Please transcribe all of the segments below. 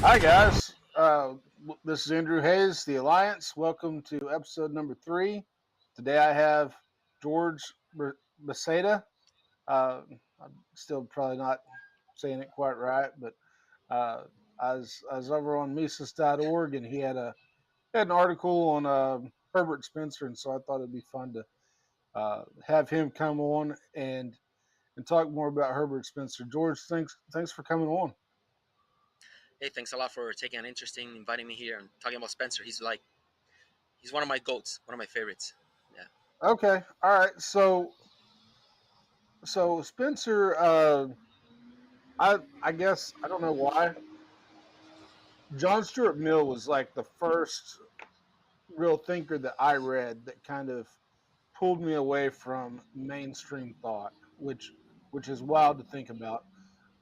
Hi, guys. This is Andrew Hayes, The Alliance. Welcome to episode number 3. Today I have George Beseda. I'm still probably not saying it quite right, but uh, I was over on Mises.org and he had an article on Herbert Spencer, and so I thought it'd be fun to have him come on and talk more about Herbert Spencer. George, thanks for coming on. Hey, thanks a lot for taking an interest in inviting me here and talking about Spencer. He's one of my goats, one of my favorites. Yeah. Okay, all right. So Spencer, I guess I don't know why John Stuart Mill was like the first real thinker that I read that kind of pulled me away from mainstream thought, which is wild to think about.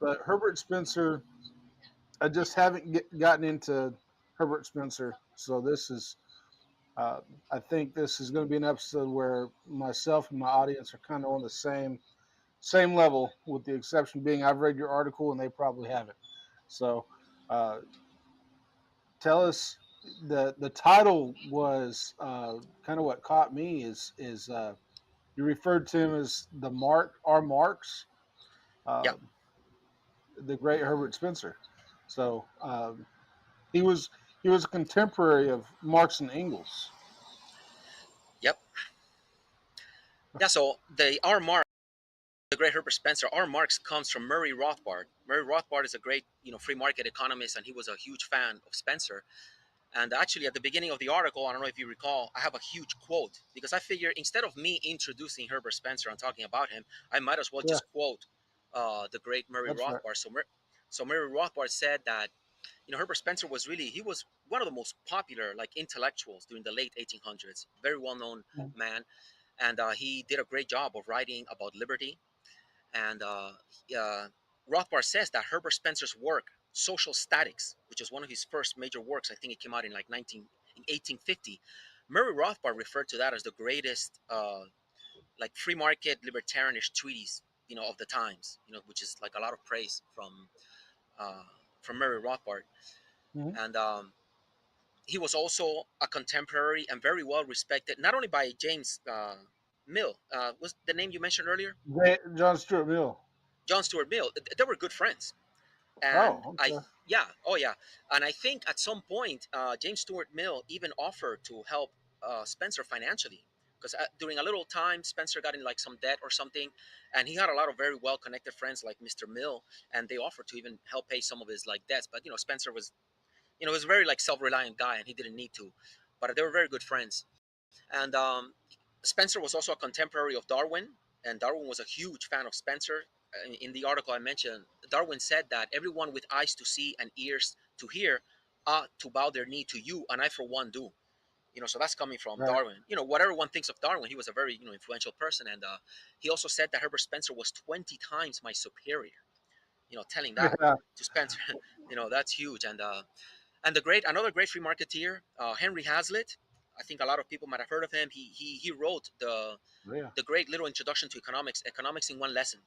But Herbert Spencer, I just haven't gotten into Herbert Spencer, so this is. Uh, I think this is going to be an episode where myself and my audience are kind of on the same level, with the exception being I've read your article and they probably haven't. So, uh, tell us the title was kind of what caught me is you referred to him as the Marx, Yeah. uh, the great Herbert Spencer. So he was he was a contemporary of Marx and Engels. Yep. Yeah. So the R. Marx, the great Herbert Spencer, R. Marx comes from Murray Rothbard. Murray Rothbard is a great, free market economist, and he was a huge fan of Spencer. And actually, at the beginning of the article, I don't know if you recall, I have a huge quote because I figure instead of me introducing Herbert Spencer and talking about him, I might as well Yeah, just quote the great Murray that's right. Rothbard. So Murray Rothbard said that Herbert Spencer he was one of the most popular like intellectuals during the late 1800s. Very well known man, and he did a great job of writing about liberty. And uh, Rothbard says that Herbert Spencer's work, Social Statics, which is one of his first major works, I think it came out in like 1850. Murray Rothbard referred to that as the greatest like free market libertarianish treatise of the times. Which is like a lot of praise uh, from Murray Rothbard. Mm-hmm. And he was also a contemporary and very well respected, not only by James Mill, was the name you mentioned earlier, John Stuart Mill. John Stuart Mill. They were good friends, and Oh, I okay. yeah, oh yeah, and I think at some point James Stuart Mill even offered to help Spencer financially because during a little time Spencer got in like some debt or something, and he had a lot of very well connected friends like Mr. Mill, and they offered to even help pay some of his like debts. But Spencer was was a very like self-reliant guy, and he didn't need to, but they were very good friends. And Spencer was also a contemporary of Darwin, and Darwin was a huge fan of Spencer. In the article I mentioned, Darwin said that everyone with eyes to see and ears to hear ought to bow their knee to you, and I for one do. So that's coming from Right. Darwin. What everyone thinks of Darwin, he was a very influential person, and he also said that Herbert Spencer was 20 times my superior. Telling that Yeah. to Spencer, that's huge. And another great free marketeer, Henry Hazlitt. I think a lot of people might have heard of him. He wrote Yeah. the great little introduction to economics, Economics in One Lesson.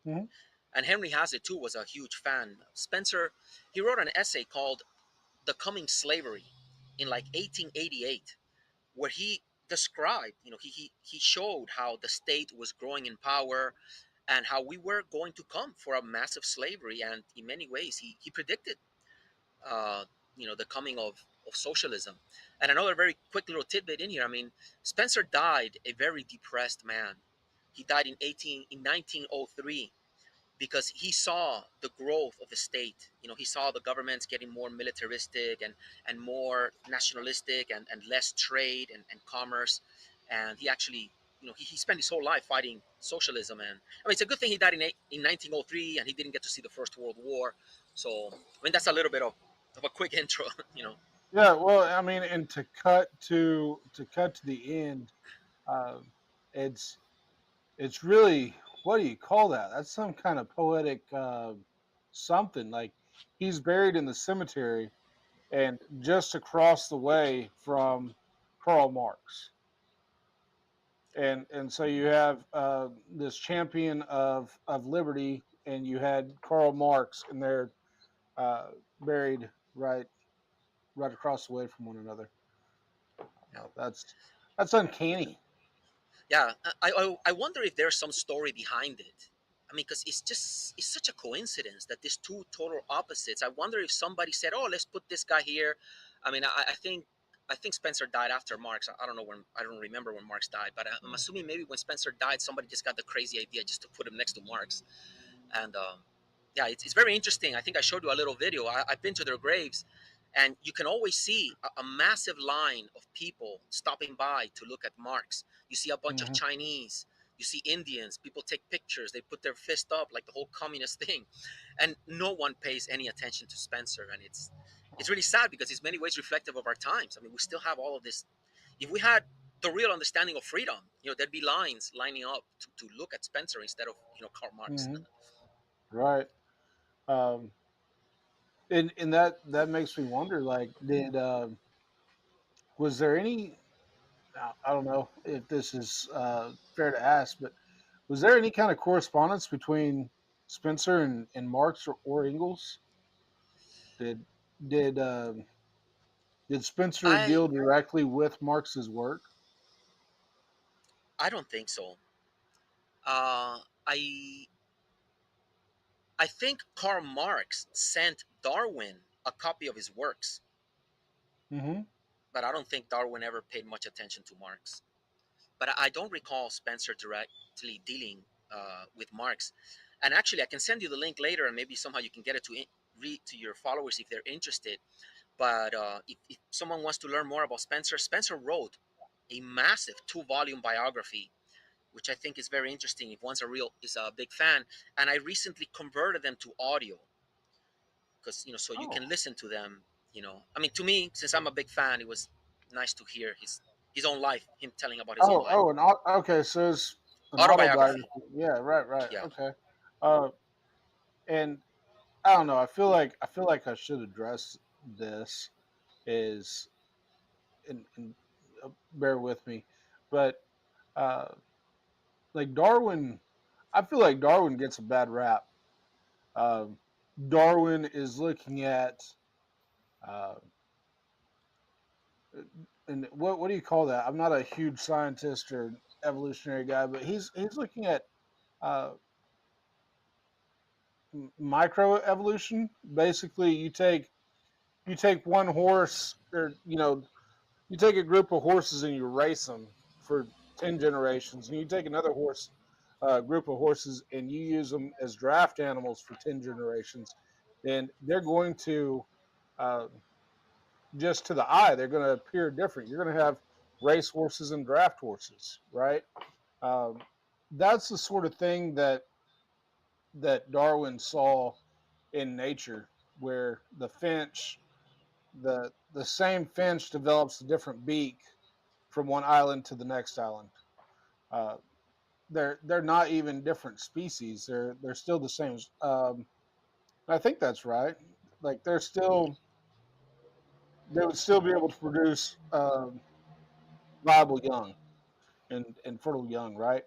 Mm-hmm. And Henry Hazlitt too was a huge fan. Spencer, he wrote an essay called "The Coming Slavery" in like 1888, where he described, he showed how the state was growing in power and how we were going to come for a massive slavery. And in many ways, he predicted uh, the coming of socialism. And another very quick little tidbit in here. I mean, Spencer died a very depressed man. He died in 1903 because he saw the growth of the state. He saw the governments getting more militaristic and more nationalistic and less trade and commerce. And he actually, he spent his whole life fighting socialism. And I mean, it's a good thing he died in 1903 and he didn't get to see the First World War. So, I mean, that's a little bit of a quick intro, Yeah, well, I mean, and to cut to the end, uh, it's it's really, what do you call that? That's some kind of poetic something. Like, he's buried in the cemetery, and just across the way from Karl Marx, and so you have this champion of liberty, and you had Karl Marx, and they're buried. right, right across the way from one another. Yeah. That's uncanny. Yeah, I wonder if there's some story behind it. I mean, because it's such a coincidence that these two total opposites. I wonder if somebody said, "Oh, let's put this guy here." I mean, I think Spencer died after Marx. I don't know when. I don't remember when Marx died, but I'm assuming maybe when Spencer died, somebody just got the crazy idea just to put him next to Marx. And yeah, it's very interesting. I think I showed you a little video. I've been to their graves, and you can always see a massive line of people stopping by to look at Marx. You see a bunch of Hmm. Chinese, you see Indians, people take pictures, they put their fist up like the whole communist thing, and no one pays any attention to Spencer. And it's really sad because it's many ways reflective of our times. I mean, we still have all of this. If we had the real understanding of freedom, there'd be lines lining up to look at Spencer instead of Karl Marx. Hmm. Right. Um, and that makes me wonder. Like, did was there any? I don't know if this is fair to ask, but was there any kind of correspondence between Spencer and Marx or Engels? Did did did Spencer I deal directly with Marx's work? I don't think so. Uh, I I think Karl Marx sent Darwin a copy of his works, Hmm. but I don't think Darwin ever paid much attention to Marx. But I don't recall Spencer directly dealing with Marx. And actually, I can send you the link later, and maybe somehow you can get it to read to your followers if they're interested. But if someone wants to learn more about Spencer, Spencer wrote a massive two-volume biography, which I think is very interesting if one's is a big fan. And I recently converted them to audio because so you Oh, can listen to them. I mean, to me, since I'm a big fan, it was nice to hear his own life, him telling about his own life, okay. So it's an autobiography. autobiography. Yeah, right, right. Yeah, Okay. Uh, and I don't know. I feel like I should address this is and bear with me, but uh, like Darwin, I feel like Darwin gets a bad rap. Um, Darwin is looking at uh, and what do you call that? I'm not a huge scientist or evolutionary guy, but he's looking at uh, microevolution. Basically, you take one horse, or you take a group of horses and you race them for 10 generations, and you take another group of horses, and you use them as draft animals for 10 generations, then they're going to uh, just to the eye, they're going to appear different. You're going to have race horses and draft horses, right? Um, that's the sort of thing that Darwin saw in nature, where the same finch develops a different beak from one island to the next island. Uh, they're not even different species. They're still the same. I think that's right. Like they would still be able to produce viable young and fertile young, right?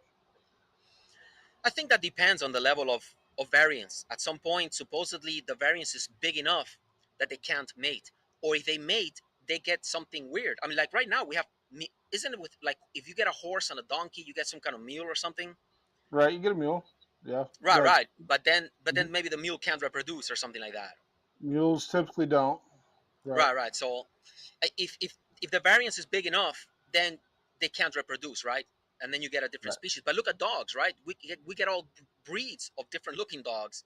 I think that depends on the level of variance. At some point, supposedly the variance is big enough that they can't mate, or if they mate, they get something weird. I mean, like right now we have, isn't it with like if you get a horse and a donkey, you get some kind of mule or something. Right. You get a mule. Yeah, Right, but right. But then maybe the mule can't reproduce or something like that. mules typically don't. Right. Right, right. So if the variance is big enough, then they can't reproduce, right? And then you get a different Right. species. But look at dogs, right? We get all breeds of different looking dogs,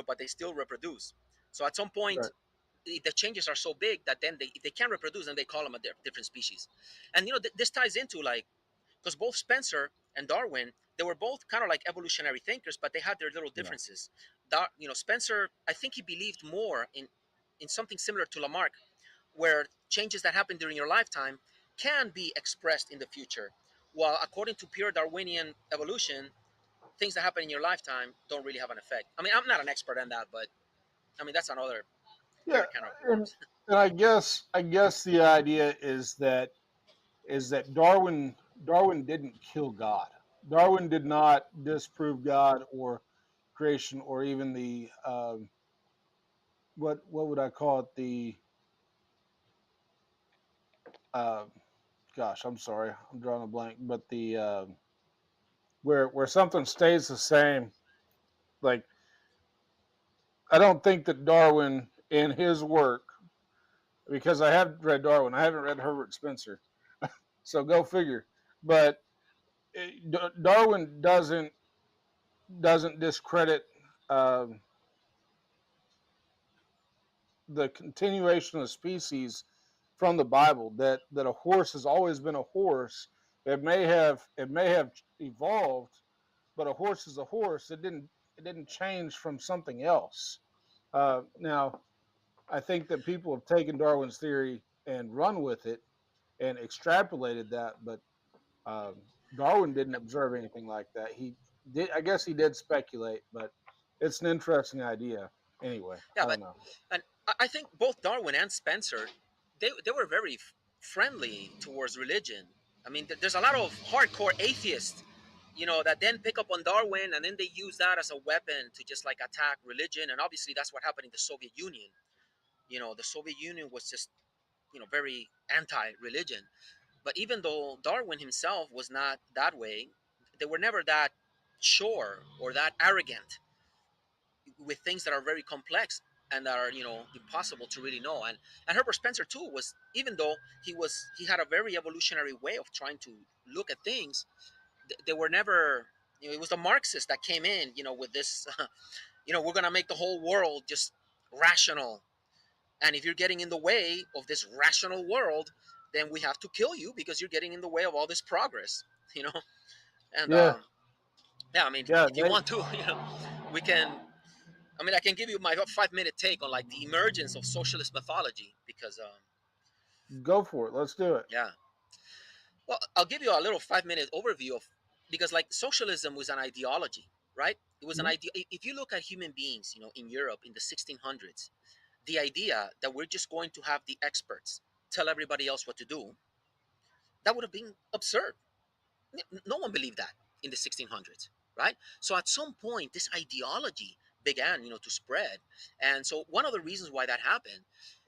but they still reproduce. So at some point, Right. the changes are so big that then if they can't reproduce, then they call them a different species. And this ties into like because both Spencer and Darwin, they were both kind of like evolutionary thinkers, but they had their little Yeah. differences. Spencer, I think he believed more in something similar to Lamarck, where changes that happen during your lifetime can be expressed in the future. While according to pure Darwinian evolution, things that happen in your lifetime don't really have an effect. I mean, I'm not an expert on that, but I mean that's another Yeah. very kind of And, worms. and I guess the idea is that Darwin didn't kill God. Darwin did not disprove God or creation or even what would I call it? The uh, gosh, I'm sorry, I'm drawing a blank. But the where something stays the same, like I don't think that Darwin in his work, because I have read Darwin, I haven't read Herbert Spencer, so go figure. But Darwin doesn't discredit um, the continuation of species from the Bible. That a horse has always been a horse. It may have evolved, but a horse is a horse. It didn't change from something else. Now, I think that people have taken Darwin's theory and run with it and extrapolated that, but Darwin didn't observe anything like that. He did, I guess, he did speculate, but it's an interesting idea. Anyway, Yeah, I don't but know. and I think both Darwin and Spencer, they were very friendly towards religion. I mean, there's a lot of hardcore atheists, that then pick up on Darwin and then they use that as a weapon to just like attack religion. And obviously, that's what happened in the Soviet Union. The Soviet Union was just very anti-religion. But even though Darwin himself was not that way, they were never that sure or that arrogant with things that are very complex and that are impossible to really know. And Herbert Spencer too was, even though he had a very evolutionary way of trying to look at things, they were never, it was the Marxists that came in, with this we're going to make the whole world just rational, and if you're getting in the way of this rational world, then we have to kill you because you're getting in the way of all this progress. you know and Yeah, yeah, I mean, yeah, if you want to, we can, I mean, I can give you my 5 minute take on like the emergence of socialist mythology because, go for it. Let's do it. yeah. Well, I'll give you a little 5 minute overview of, because like socialism was an ideology, right? It was an Mhm. idea. If you look at human beings, in Europe in the 1600s, the idea that we're just going to have the experts tell everybody else what to do, that would have been absurd. No one believed that in the 1600s, right? So at some point, this ideology began, to spread. And so one of the reasons why that happened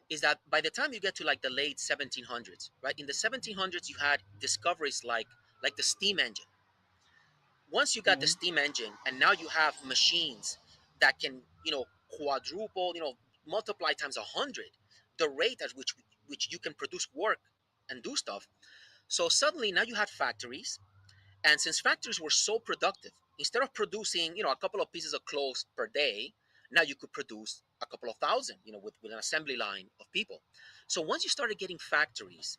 is that by the time you get to like the late 1700s, right? In the 1700s, you had discoveries like the steam engine. Once you got the Mhm. steam engine, and now you have machines that can, quadruple, multiply times 100 the rate at which you can produce work and do stuff. So suddenly now you had factories, and since factories were so productive, instead of producing, a couple of pieces of clothes per day, now you could produce a couple of thousand, with an assembly line of people. So once you started getting factories,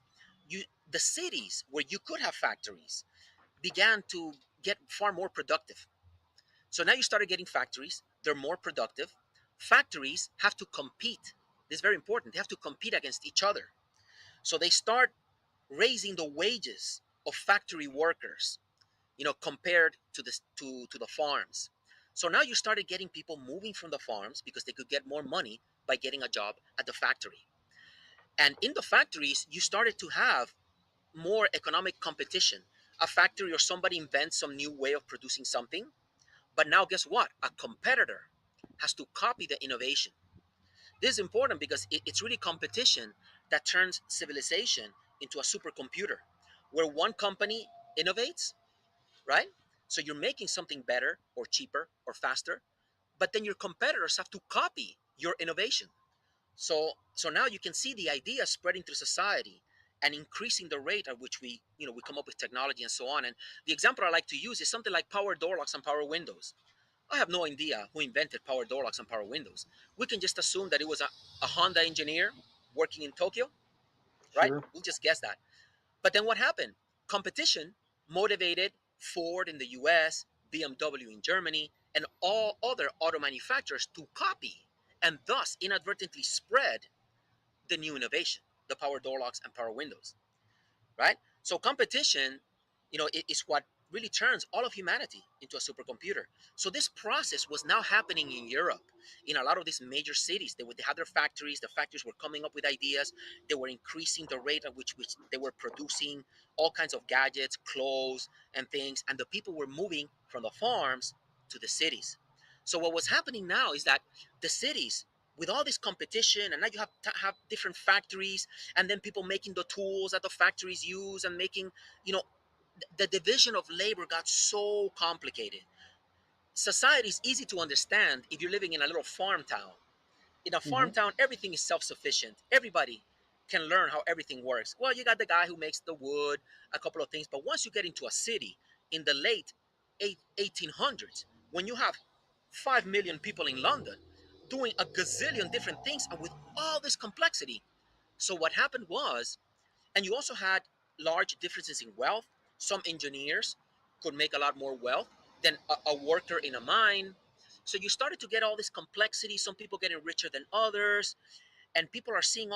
the cities where you could have factories began to get far more productive. So now you started getting factories, they're more productive. Factories have to compete. This is very important. They have to compete against each other. So they start raising the wages of factory workers, compared to the farms. So now you started getting people moving from the farms because they could get more money by getting a job at the factory. And in the factories, you started to have more economic competition. A factory or somebody invents some new way of producing something, but now guess what? A competitor has to copy the innovation. This is important because it's really competition that turns civilization into a supercomputer, where one company innovates, right? So you're making something better or cheaper or faster, but then your competitors have to copy your innovation. So now you can see the idea spreading through society and increasing the rate at which we come up with technology and so on. And the example I like to use is something like power door locks and power windows. I have no idea who invented power door locks and power windows. We can just assume that it was a Honda engineer working in Tokyo, right? Sure. We'll just guess that. But then what happened? Competition motivated Ford in the US, BMW in Germany, and all other auto manufacturers to copy and thus inadvertently spread the new innovation, the power door locks and power windows, right? So competition, is what really turns all of humanity into a supercomputer. So this process was now happening in Europe, in a lot of these major cities. They had their factories. The factories were coming up with ideas. They were increasing the rate at which they were producing all kinds of gadgets, clothes, and things. And the people were moving from the farms to the cities. So what was happening now is that the cities with all this competition, and now you have to have different factories, and then people making the tools that the factories use, and making, you know, the division of labor got so complicated. Society is easy to understand if you're living in a little farm town. In a farm Mm-hmm. town, everything is self-sufficient. Everybody can learn how everything works. Well, you got the guy who makes the wood, a couple of things, but once you get into a city in the late 1800s, when you have 5 million people in London doing a gazillion different things and with all this complexity. So what happened was, and you also had large differences in wealth. Some engineers could make a lot more wealth than a worker in a mine. So you started to get all this complexity, some people getting richer than others, and people are seeing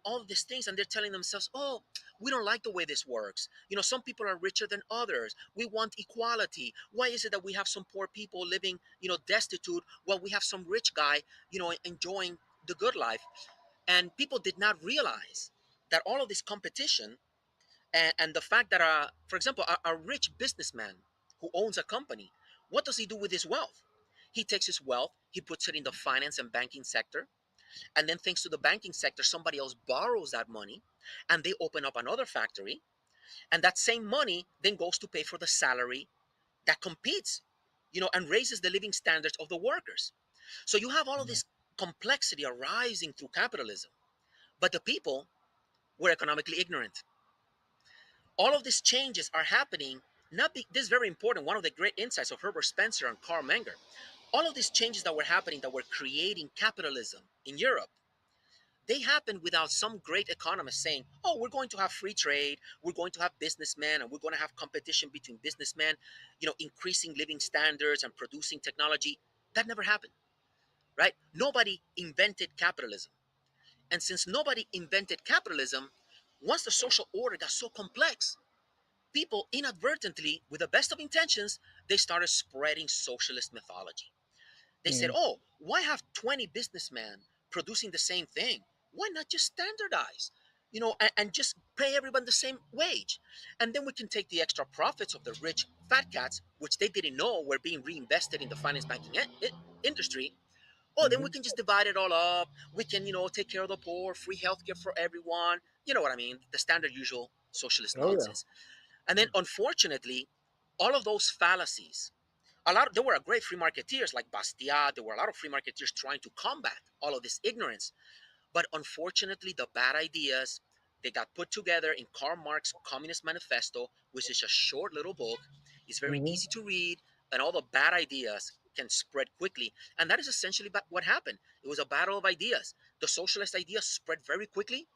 all of these things, and they're telling themselves, oh, we don't like the way this works. You know, some people are richer than others. We want equality. Why is it that we have some poor people living, you know, destitute, while we have some rich guy, you know, enjoying the good life? And people did not realize that all of this competition, and the fact that, for example, a rich businessman who owns a company, what does he do with his wealth? He takes his wealth, he puts it in the finance and banking sector, and then thanks to the banking sector, somebody else borrows that money, and they open up another factory, and that same money then goes to pay for the salary that competes, you know, and raises the living standards of the workers. So you have all of this complexity arising through capitalism, but the people were economically ignorant. All of these changes are happening. Not be, this is very important. One of the great insights of Herbert Spencer and Karl Menger. All of these changes that were happening, that were creating capitalism in Europe, they happened without some great economist saying, oh, we're going to have free trade, we're going to have businessmen, and we're going to have competition between businessmen, you know, increasing living standards and producing technology. That never happened, right? Nobody invented capitalism. And since nobody invented capitalism, once the social order got so complex, people inadvertently, with the best of intentions, they started spreading socialist mythology. They said, Mm-hmm. oh, why have 20 businessmen producing the same thing? Why not just standardize? You know, and just pay everyone the same wage. And then we can take the extra profits of the rich fat cats, which they didn't know were being reinvested in the finance banking industry. Oh, then we Mm-hmm. can just divide it all up. We can, you know, take care of the poor, free healthcare for everyone. You know what I mean? The standard usual socialist Oh yeah. nonsense. And then unfortunately, all of those fallacies, there were great free marketeers like Bastiat. There were a lot of free marketeers trying to combat all of this ignorance. But unfortunately, the bad ideas, they got put together in Karl Marx's Communist Manifesto, which is a short little book. It's very Mm-hmm. easy to read, and all the bad ideas can spread quickly. And that is essentially what happened. It was a battle of ideas. The socialist ideas spread very quickly,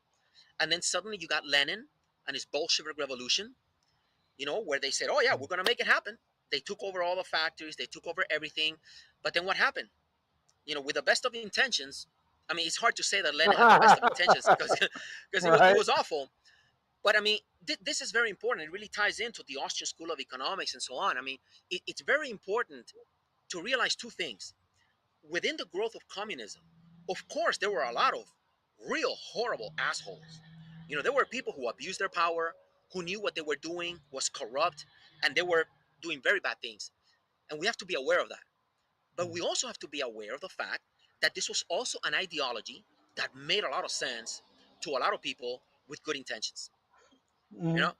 and then suddenly you got Lenin and his Bolshevik revolution, you know, where they said, oh, yeah, we're going to make it happen. They took over all the factories, they took over everything. But then what happened? You know, with the best of intentions, I mean, it's hard to say that Lenin had the best of intentions because because it Right. was awful. But I mean, this is very important. It really ties into the Austrian School of Economics and so on. I mean, it's very important to realize two things. Within the growth of communism, of course, there were a lot of real horrible assholes. You know, there were people who abused their power, who knew what they were doing was corrupt, and they were doing very bad things. And we have to be aware of that. But we also have to be aware of the fact that this was also an ideology that made a lot of sense to a lot of people with good intentions. You Mm-hmm. know,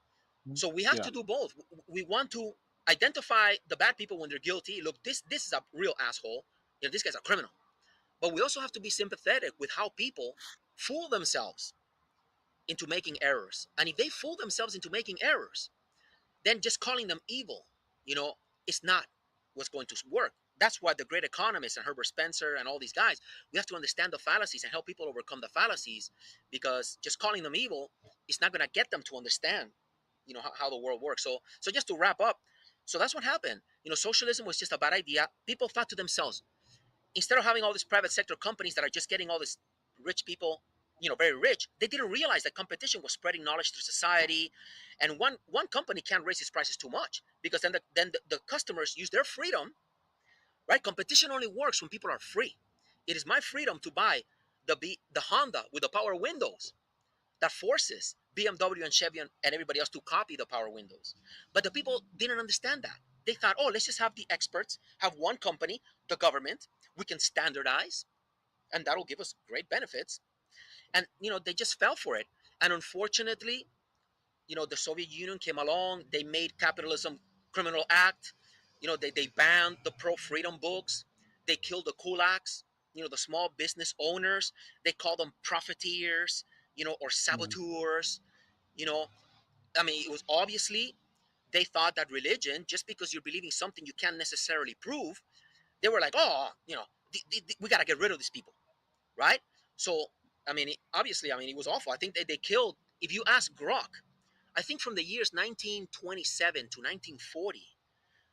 so we have Yeah. to do both. We want to identify the bad people when they're guilty. Look, this is a real asshole. You know, this guy's a criminal. But we also have to be sympathetic with how people fool themselves into making errors. And if they fool themselves into making errors, then just calling them evil, you know, is not what's going to work. That's why the great economists and Herbert Spencer and all these guys, we have to understand the fallacies and help people overcome the fallacies, because just calling them evil is not going to get them to understand, you know, how the world works. So just to wrap up, so that's what happened. You know, socialism was just a bad idea. People thought to themselves, instead of having all these private sector companies that are just getting all these rich people, you know, very rich, they didn't realize that competition was spreading knowledge through society. And one company can't raise its prices too much, because then the customers use their freedom, right? Competition only works when people are free. It is my freedom to buy the Honda with the power windows that forces BMW and Chevy and everybody else to copy the power windows. But the people didn't understand that. They thought, oh, let's just have the experts, have one company, the government. We can standardize. and that'll give us great benefits. And they just fell for it. And unfortunately, the Soviet Union came along. They made capitalism criminal act. They banned the pro-freedom books. They killed the kulaks, the small business owners. They called them profiteers, or Mhm. saboteurs. you know it was obviously, they thought that religion, just because you're believing something you can't necessarily prove, they were like, oh, we got to get rid of these people, right? So, obviously, it was awful. I think they killed, if you ask Grok, I think from the years 1927 to 1940,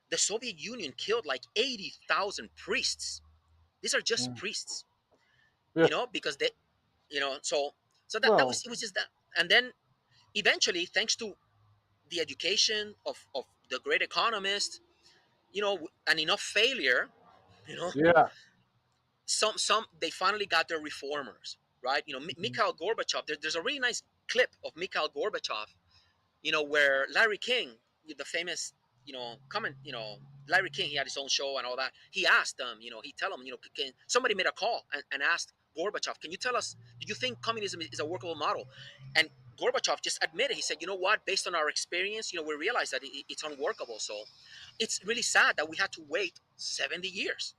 the Soviet Union killed like 80,000 priests. These are just Mhm. priests, Yeah. because they, so that Well, was, it was just that. And then eventually, thanks to the education of the great economist, and enough failure, you know, yeah. some they finally got their reformers, right? Mhm. Mikhail Gorbachev. There's a really nice clip of Mikhail Gorbachev, where Larry King, the famous, comment, Larry King, he had his own show and all that. He asked them, he tell them, somebody made a call and asked Gorbachev, can you tell us, do you think communism is a workable model? And Gorbachev just admitted, he said, you know what, based on our experience, we realize that it's unworkable. So it's really sad that we had to wait 70 years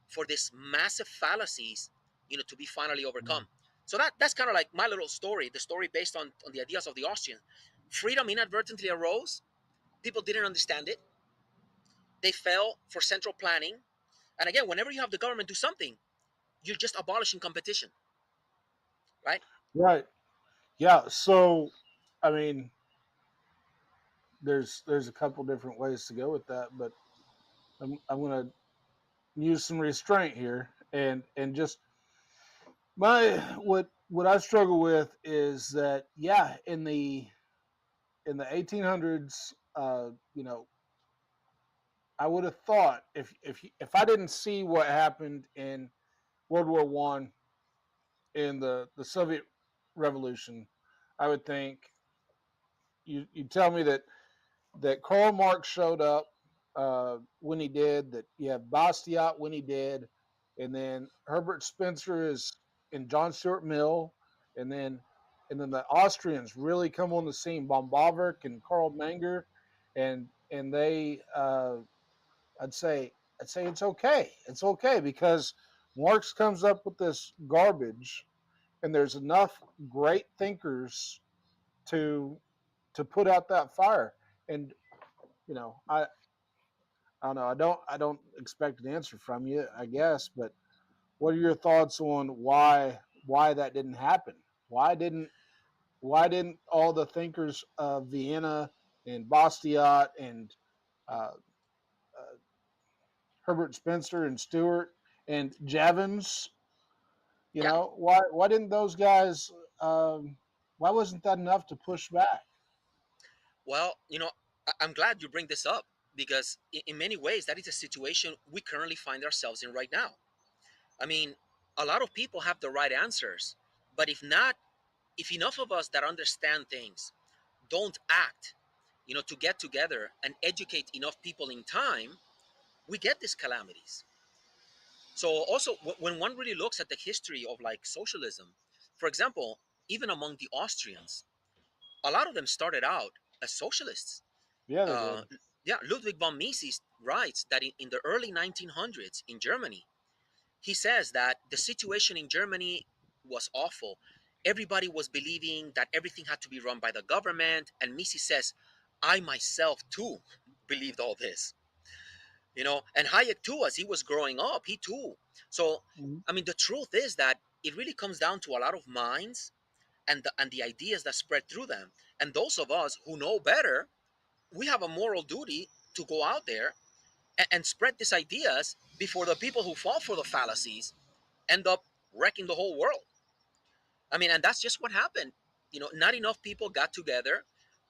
for these massive fallacies, to be finally Mhm. overcome. So that's kind of like my little story, the story based on the ideas of the Austrians. Freedom inadvertently arose. People didn't understand it. They fell for central planning. And again, whenever you have the government do something, you're just abolishing competition, right? Right. Yeah. So, I mean, there's a couple different ways to go with that, but I'm gonna use some restraint here, and just my what I struggle with is that, yeah, in the 1800s, I would have thought, if I didn't see what happened in World War I, in the Soviet Revolution, I would think you tell me that Karl Marx showed up when he did, that you have Bastiat when he did, and then Herbert Spencer is in John Stuart Mill, and then the Austrians really come on the scene, von Bawerk and Karl Menger, and they I'd say I'd say it's okay. It's okay because Marx comes up with this garbage, and there's enough great thinkers to put out that fire. And I don't know. I don't expect an answer from you, I guess, but what are your thoughts on why that didn't happen? Why didn't all the thinkers of Vienna and Bastiat and uh, uh, Herbert Spencer and Stewart and Jevons, Yeah. why didn't those guys? Um, why wasn't that enough to push back? Well, I'm glad you bring this up, because in many ways, that is a situation we currently find ourselves in right now. I mean, a lot of people have the right answers, but if enough of us that understand things don't act, to get together and educate enough people in time, we get these calamities. So also, when one really looks at the history of like socialism, for example, even among the Austrians, a lot of them started out as socialists. Yeah, they Uh, did. yeah, Ludwig von Mises writes that in the early 1900s in Germany, he says that the situation in Germany was awful. Everybody was believing that everything had to be run by the government. And Mises says, I myself too believed all this. And Hayek too, as he was growing up, he too. So, Mhm. the truth is that it really comes down to a lot of minds and the ideas that spread through them. And those of us who know better, we have a moral duty to go out there and spread these ideas before the people who fall for the fallacies end up wrecking the whole world. And that's just what happened. Not enough people got together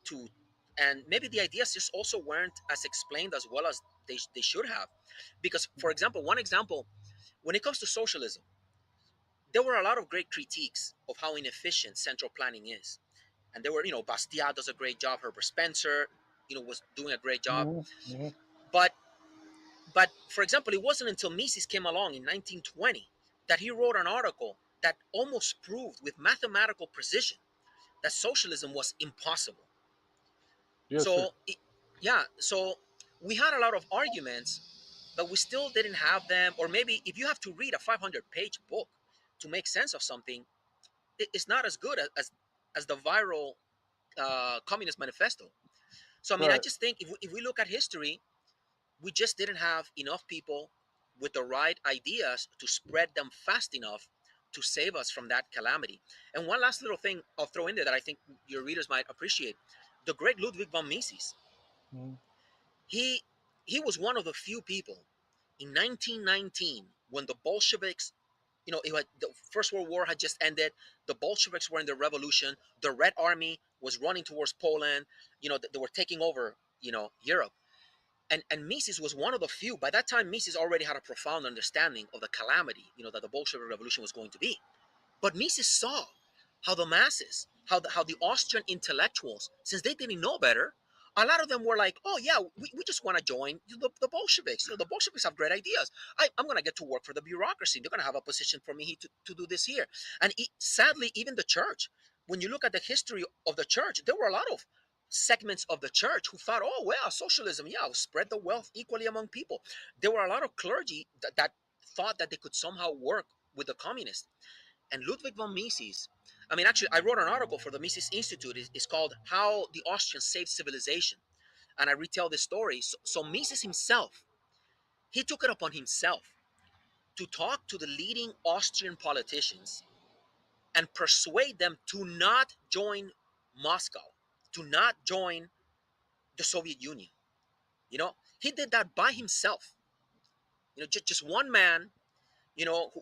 to, and maybe the ideas just also weren't as explained as well as they should have. Because, for example, one example, when it comes to socialism, there were a lot of great critiques of how inefficient central planning is. And there were, Bastiat does a great job, Herbert Spencer, was doing a great job. Mhm. Mhm. But, for example, it wasn't until Mises came along in 1920 that he wrote an article that almost proved with mathematical precision that socialism was impossible. Yes, sir. So, yeah, so we had a lot of arguments, but we still didn't have them. Or maybe if you have to read a 500-page book to make sense of something, it's not as good as the viral Communist Manifesto. So, I mean, I Right. just think if we look at history, we just didn't have enough people with the right ideas to spread them fast enough to save us from that calamity. And one last little thing I'll throw in there that I think your readers might appreciate: the great Ludwig von Mises. Mhm. He he was one of the few people in 1919 when the Bolsheviks, the First World War had just ended. The Bolsheviks were in the revolution. The Red Army was running towards Poland. They were taking over, Europe. And Mises was one of the few. By that time, Mises already had a profound understanding of the calamity, that the Bolshevik Revolution was going to be. But Mises saw how the masses, how the Austrian intellectuals, since they didn't know better, a lot of them were like, "Oh yeah, we just want to join the Bolsheviks. The Bolsheviks have great ideas. I'm going to get to work for the bureaucracy. They're going to have a position for me to do this here." And sadly, even the church, when you look at the history of the church, there were a lot of segments of the church who thought, "Oh well, socialism, yeah, spread the wealth equally among people." There were a lot of clergy that thought that they could somehow work with the communists. And Ludwig von Mises, I mean, actually, I wrote an article for the Mises Institute. It's called How the Austrians Saved Civilization. And I retell this story. So Mises himself, he took it upon himself to talk to the leading Austrian politicians and persuade them to not join Moscow, to not join the Soviet Union. He did that by himself. Just one man,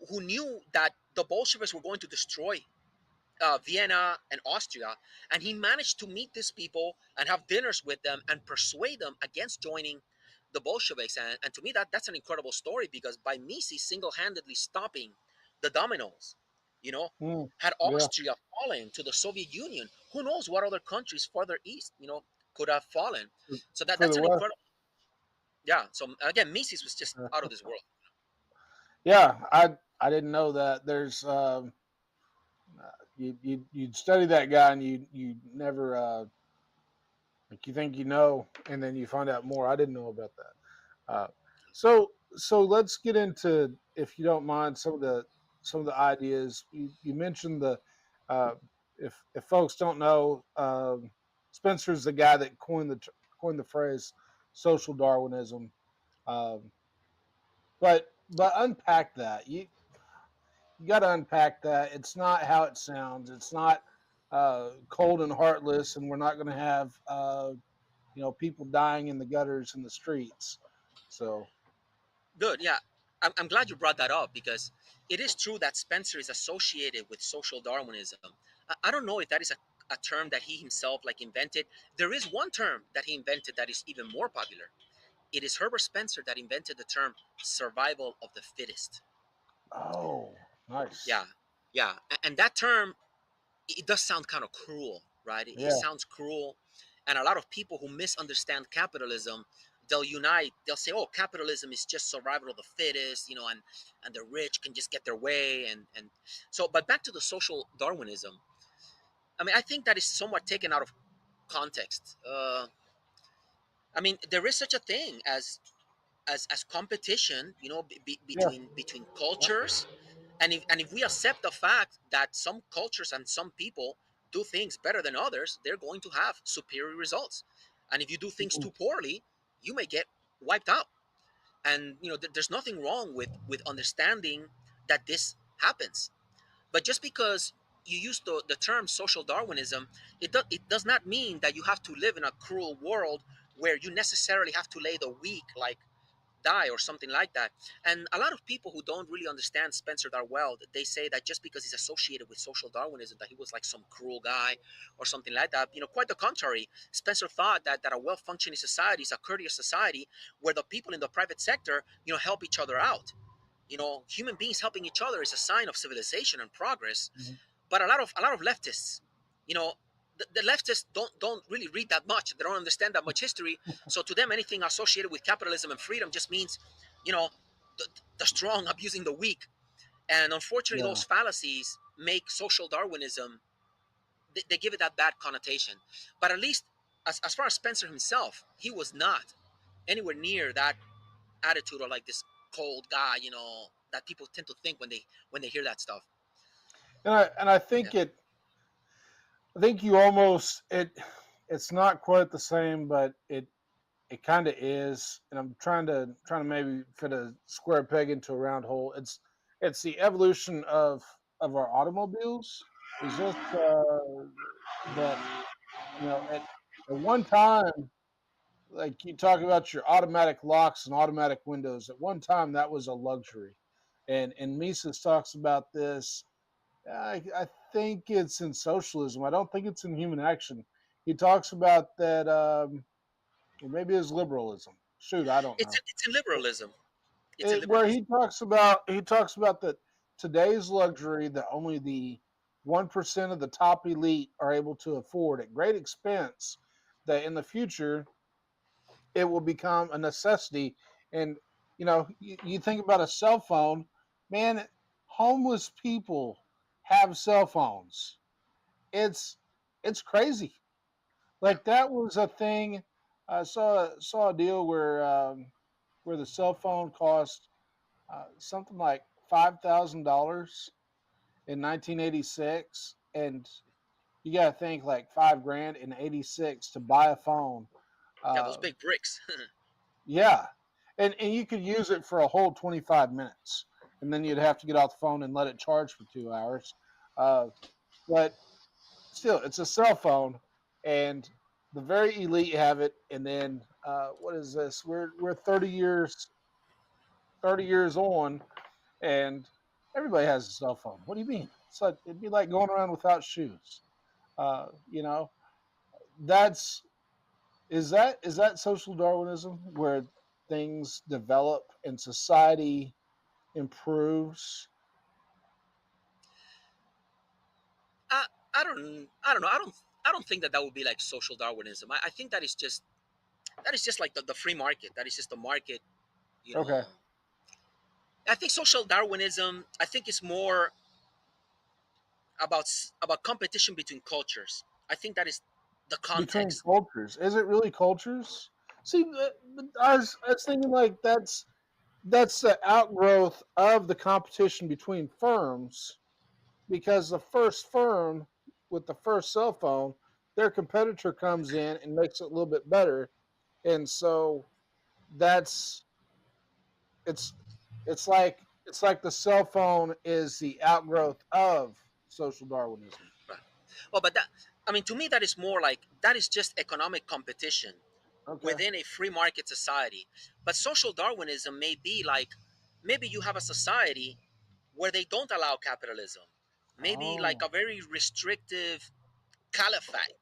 who knew that the Bolsheviks were going to destroy Vienna and Austria, and he managed to meet these people and have dinners with them and persuade them against joining the Bolsheviks. And to me, that's an incredible story, because by Mises single-handedly stopping the dominoes, you know, Mm. had Yeah. Austria fallen to the Soviet Union, who knows what other countries further east, could have fallen. So For that's the an West. incredible, yeah. So again, Mises was just out of this world. Yeah, I didn't know that. There's you'd study that guy and you never like you think you know, and then you find out more. I didn't know about that. So let's get into, if you don't mind, some of the ideas you mentioned. The uh, if folks don't know, Spencer's the guy that coined the phrase social Darwinism. Um, but unpack that. You got to unpack that. It's not how it sounds. It's not cold and heartless, and we're not going to have people dying in the gutters and the streets. So Good. Yeah. I'm glad you brought that up, because it is true that Spencer is associated with social Darwinism. I don't know if that is a term that he himself like invented. There is one term that he invented that is even more popular. It is Herbert Spencer that invented the term survival of the fittest. oh, nice. Yeah. Yeah. And that term, it does sound kind of cruel, right? It Yeah. sounds cruel. And a lot of people who misunderstand capitalism, they'll unite. They'll say, "Oh, capitalism is just survival of the fittest," and the rich can just get their way. And so, but back to the social Darwinism. I mean, I think that is somewhat taken out of context. I mean, there is such a thing as competition, Yeah. between cultures. And if we accept the fact that some cultures and some people do things better than others, they're going to have superior results. And if you do things Mhm. too poorly, you may get wiped out. And there's nothing wrong with understanding that this happens. But just because you use the term social Darwinism, it does not mean that you have to live in a cruel world where you necessarily have to lay the weak, like die or something like that. And a lot of people who don't really understand Spencer Darwell, they say that just because he's associated with social Darwinism, that he was like some cruel guy or something like that. Quite the contrary. Spencer thought that a well-functioning society is a courteous society where the people in the private sector, help each other out. Human beings helping each other is a sign of civilization and progress. Mhm. But a lot of leftists, you know, the leftists don't really read that much. They don't understand that much history. So to them, anything associated with capitalism and freedom just means, you know, the, the strong abusing the weak. And unfortunately, Yeah. those fallacies make social Darwinism, they give it that bad connotation. But at least, as far as Spencer himself, he was not anywhere near that attitude or like this cold guy, that people tend to think when they hear that stuff. And I Yeah, think I think you almost it's not quite the same, but it kind of is. And I'm trying to maybe fit a square peg into a round hole. It's the evolution of our automobiles. Is just that at one time, like you talk about your automatic locks and automatic windows. At one time, that was a luxury, and Mises talks about this. I think it's in socialism. I don't think it's in human action. He talks about that, or maybe it's liberalism. Shoot, I don't know. it's in liberalism. It's in Where liberalism. he talks about that today's luxury that only the 1% of the top elite are able to afford at great expense. That in the future it will become a necessity. And you think about a cell phone, man. Homeless people have cell phones. It's it's crazy. Yeah, Like that was a thing. I saw a deal where the cell phone cost something like $5,000 in 1986, and you got to think like 5 grand in '86 to buy a phone. yeah, those Uh, big bricks. yeah, and you could use it for a whole 25 minutes, and then you'd have to get off the phone and let it charge for 2 hours. Uh, but still, it's a cell phone, and the very elite have it. And then what is this? We're 30 years on, and everybody has a cell phone. What do you mean? It's like it'd be like going around without shoes. Uh, you know, that's is that social Darwinism where things develop and society improves? I, I don't know. I don't think that that would be like social Darwinism. I think that is just like the free market. That is just the market. You Okay, know, I think social Darwinism. I think it's more about competition between cultures. I think that is the between context. cultures, is it really cultures? See, I was thinking like that's the outgrowth of the competition between firms, because the first firm with the first cell phone, their competitor comes in and makes it a little bit better, and so that's it's it's like the cell phone is the outgrowth of social Darwinism. Right. Well, but that, I mean, to me, that is more like that is just economic competition Okay. within a free market society. But social Darwinism may be like maybe you have a society where they don't allow capitalism, maybe like Oh, a very restrictive caliphate,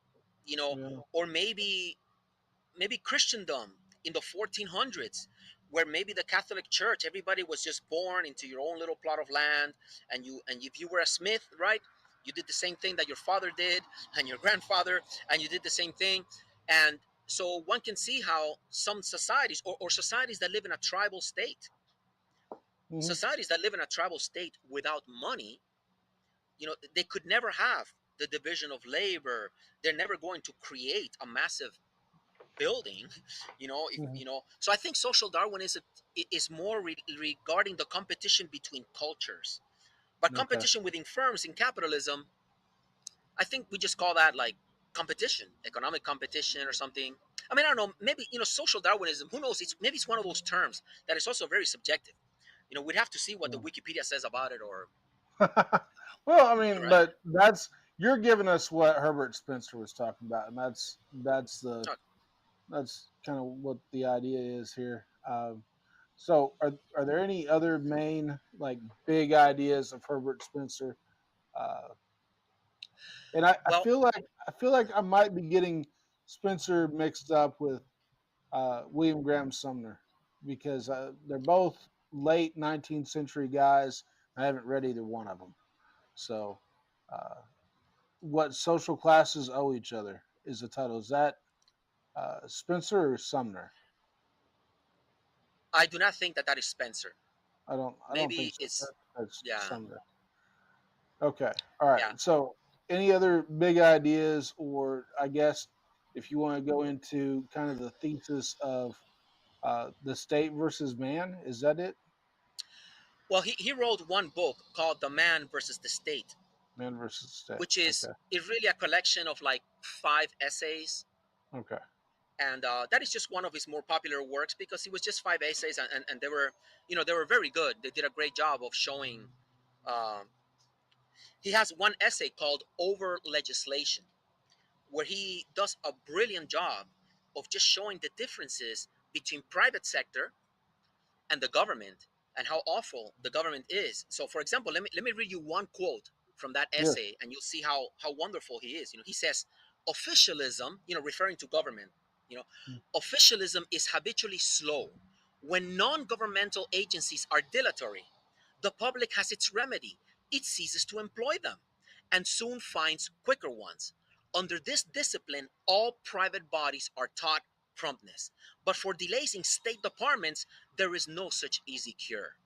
yeah. or maybe Christendom in the 1400s, where maybe the Catholic Church, everybody was just born into your own little plot of land, and if you were a smith, right, you did the same thing that your father did and your grandfather, and you did the same thing, and so one can see how some societies or societies that live in a tribal state, Hmm. without money, they could never have the division of labor. They're never going to create a massive building, if Hmm. so I think social Darwinism is more regarding the competition between cultures, but Okay. competition within firms in capitalism, I think we just call that like competition, economic competition or something. I mean, I don't know, maybe social Darwinism, who knows, maybe it's one of those terms that is also very subjective. We'd have to see what the Yeah. Wikipedia says about it, or Well, I mean, right. but you're giving us what Herbert Spencer was talking about, and that's kind of what the idea is here. So, are there any other main like big ideas of Herbert Spencer? Uh, and Well, I feel like I might be getting Spencer mixed up with William Graham Sumner, because they're both late 19th century guys. I haven't read either one of them. So, uh, what social classes owe each other is the title. Is that Spencer or Sumner? I do not think that that is Spencer. I don't think Maybe so. it's That's yeah, December. Okay. All right. yeah. So, any other big ideas, or I guess if you want to go into kind of the thesis of the state versus man, is that it? Well, he wrote one book called The Man versus the State, Man versus state. which is Okay. really a collection of like 5 essays. Okay. And that is just one of his more popular works because it was just 5 essays, and they were, they were very good. They did a great job of showing. Uh, he has one essay called Over Legislation, where he does a brilliant job of just showing the differences between private sector and the government and how awful the government is. So, for example, let me read you one quote from that Yes. essay, and you'll see how wonderful he is. He says, "Officialism, referring to government, you know, officialism is habitually slow. When non-governmental agencies are dilatory, the public has its remedy. It ceases to employ them, and soon finds quicker ones. Under this discipline, all private bodies are taught promptness. But for delays in state departments, there is no such easy cure."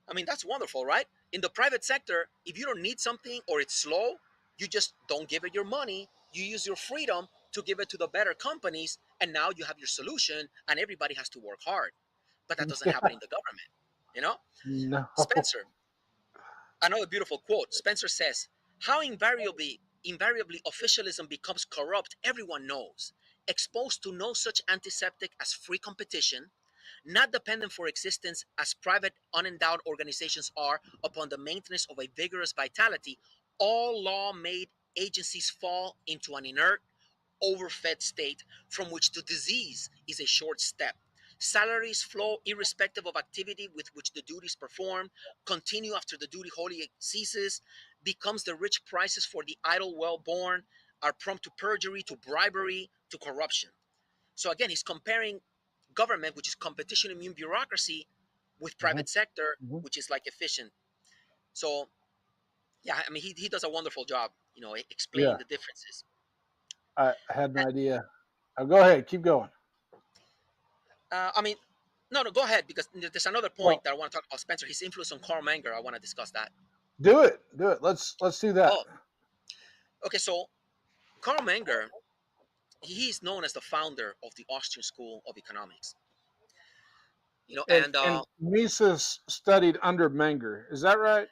I mean, that's wonderful, right? In the private sector, if you don't need something or it's slow, you just don't give it your money. You use your freedom to give it to the better companies, and now you have your solution, and everybody has to work hard. But that doesn't Yeah. happen in the government, you know? No. Spencer, another beautiful quote. Spencer says, "How invariably officialism becomes corrupt, everyone knows. Exposed to no such antiseptic as free competition, not dependent for existence as private unendowed organizations are upon the maintenance of a vigorous vitality, all law-made agencies fall into an inert, overfed state from which the disease is a short step. Salaries flow irrespective of activity with which the duties performed, continue after the duty wholly ceases, becomes the rich prices for the idle well-born, are prompt to perjury, to bribery, to corruption." So again, he's comparing government, which is competition immune bureaucracy, with Hmm. private sector, Hmm. which is like efficient. So yeah, I mean, he does a wonderful job, explaining Yeah. the differences. I had an idea. Go ahead. Keep going. I mean, no, no, go ahead because there's another point Well, that I want to talk about. Spencer, his influence on Carl Menger. I want to discuss that. do it. Do it. Let's do that. Oh, okay. So Carl Menger, he is known as the founder of the Austrian School of Economics. And And Mises studied under Menger. Is that right?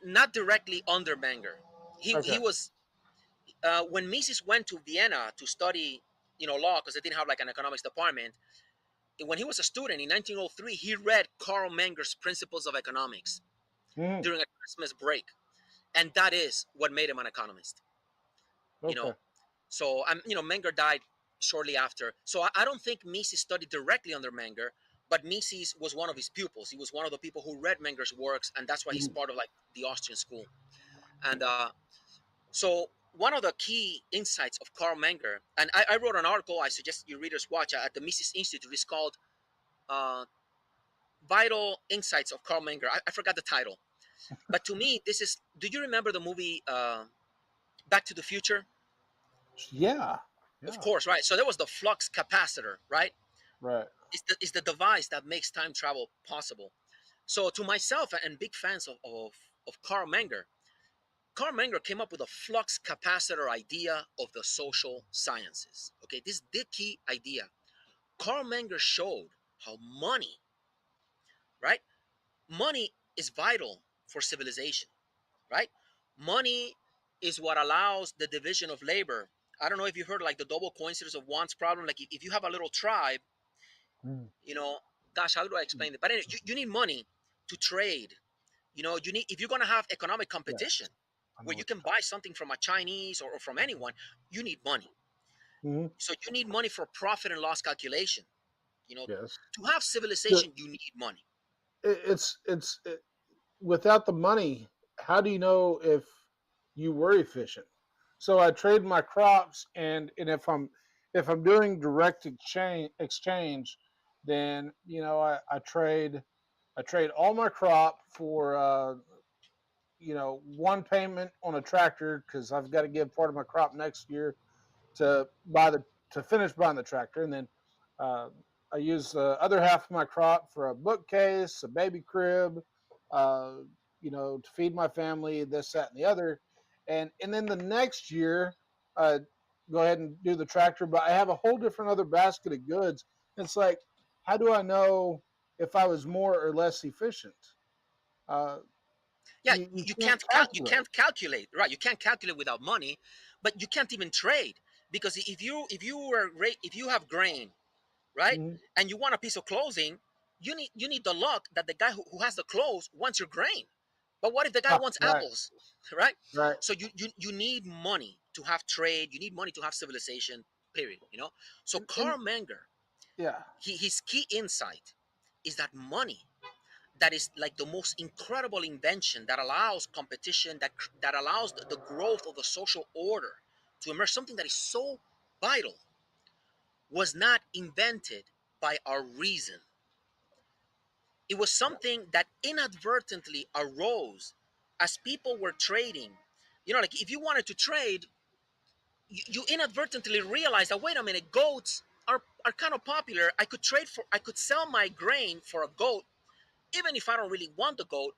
not directly under Menger. He Okay. was when Mises went to Vienna to study, law because they didn't have like an economics department. When he was a student in 1903, he read Karl Menger's Principles of Economics Hmm. during a Christmas break, and that is what made him an economist. You Okay. know, so Menger died shortly after. So I don't think Mises studied directly under Menger, but Mises was one of his pupils. He was one of the people who read Menger's works, and that's why he's Mhm. part of like the Austrian school. And so one of the key insights of Carl Menger, and I wrote an article I suggest your readers watch at the Mises Institute. It's called uh, "Vital Insights of Carl Menger." I forgot the title, but to me, this is. Do you remember the movie Back to the Future? Yeah. Of Yeah. course, right. So there was the flux capacitor, right? Right. It's the device that makes time travel possible. So to myself and big fans of Carl Menger, Carl Menger came up with a flux capacitor idea of the social sciences. Okay, this is the key idea. Carl Menger showed how right? Money is vital for civilization, right? Money is what allows the division of labor. I don't know if you heard like the double coincidence of wants problem. Like if you have a little tribe, Mm. you know, gosh, how do I explain it? But anyway, you need money to trade. You need if you're gonna have economic competition Yes. I know where you what can buy something from a Chinese or from anyone, you need money. you're talking. Hmm. So you need money for profit and loss calculation. Yes. To have The, civilization, you need money. without the money, how do you know if you were efficient? So I trade my crops, and if I'm doing direct exchange, then I trade all my crop for one payment on a tractor because I've got to give part of my crop next year to buy the to finish buying the tractor, and then uh, I use the other half of my crop for a bookcase, a baby crib, uh, to feed my family, this, that, and the other. And then the next year, uh, go ahead and do the tractor. But I have a whole different other basket of goods. It's like, how do I know if I was more or less efficient? Uh, Yeah, you you can't you calculate. can't calculate, right? You can't calculate without money, but you can't even trade, because if you have grain, right, Mhm. and you want a piece of clothing, you need the luck that the guy who has the clothes wants your grain. But what if the guy Ah, wants right, apples, right? right. So you need money to have trade. You need money to have civilization. Period. So And Carl Menger, yeah, his key insight is that money, that is like the most incredible invention that allows competition, that allows the growth of the social order to emerge, something that is so vital, was not invented by our reason. It was something that inadvertently arose as people were trading. Like if you wanted to trade, you inadvertently realize that, wait a minute, goats are kind of popular. I could sell my grain for a goat, even if I don't really want the goat,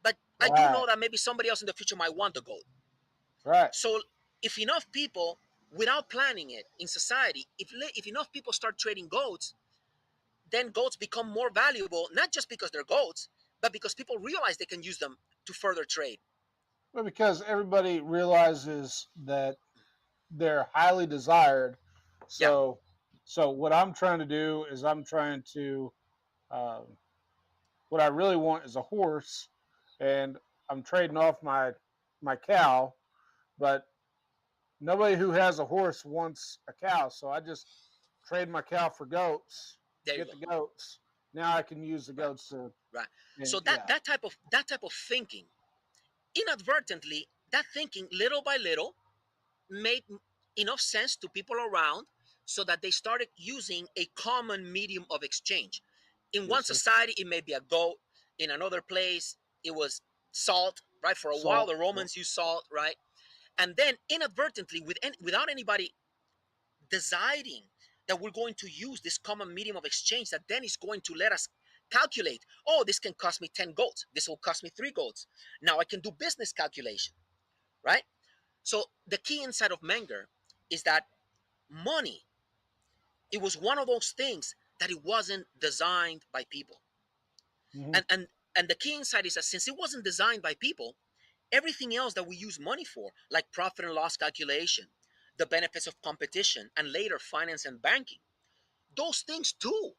but I do right, know that maybe somebody else in the future might want the goat. right. So if enough people, without planning it in society, if enough people start trading goats, then goats become more valuable, not just because they're goats, but because people realize they can use them to further trade. Well, because everybody realizes that they're highly desired. Yeah, So, so what I'm trying to do is I'm trying to, um, what I really want is a horse, and I'm trading off my cow, but nobody who has a horse wants a cow. So I just trade my cow for goats, there you get go. the goats. Now I can use the Right, goats to, right. So and yeah, that type of thinking, inadvertently, that thinking, little by little, made enough sense to people around, so that they started using a common medium of exchange. In one yes, sir. society, it may be a goat. In another place, it was salt, right? For a while, Salt. the Yep. Romans used salt, right? And then inadvertently, without anybody deciding that we're going to use this common medium of exchange, that then is going to let us calculate, oh, this can cost me 10 goats. This will cost me 3 goats. Now I can do business calculation, right? So the key insight of Menger is that money, it was one of those things that it wasn't designed by people. Hmm. And the key insight is that since it wasn't designed by people, everything else that we use money for, like profit and loss calculation, the benefits of competition, and later finance and banking, those things too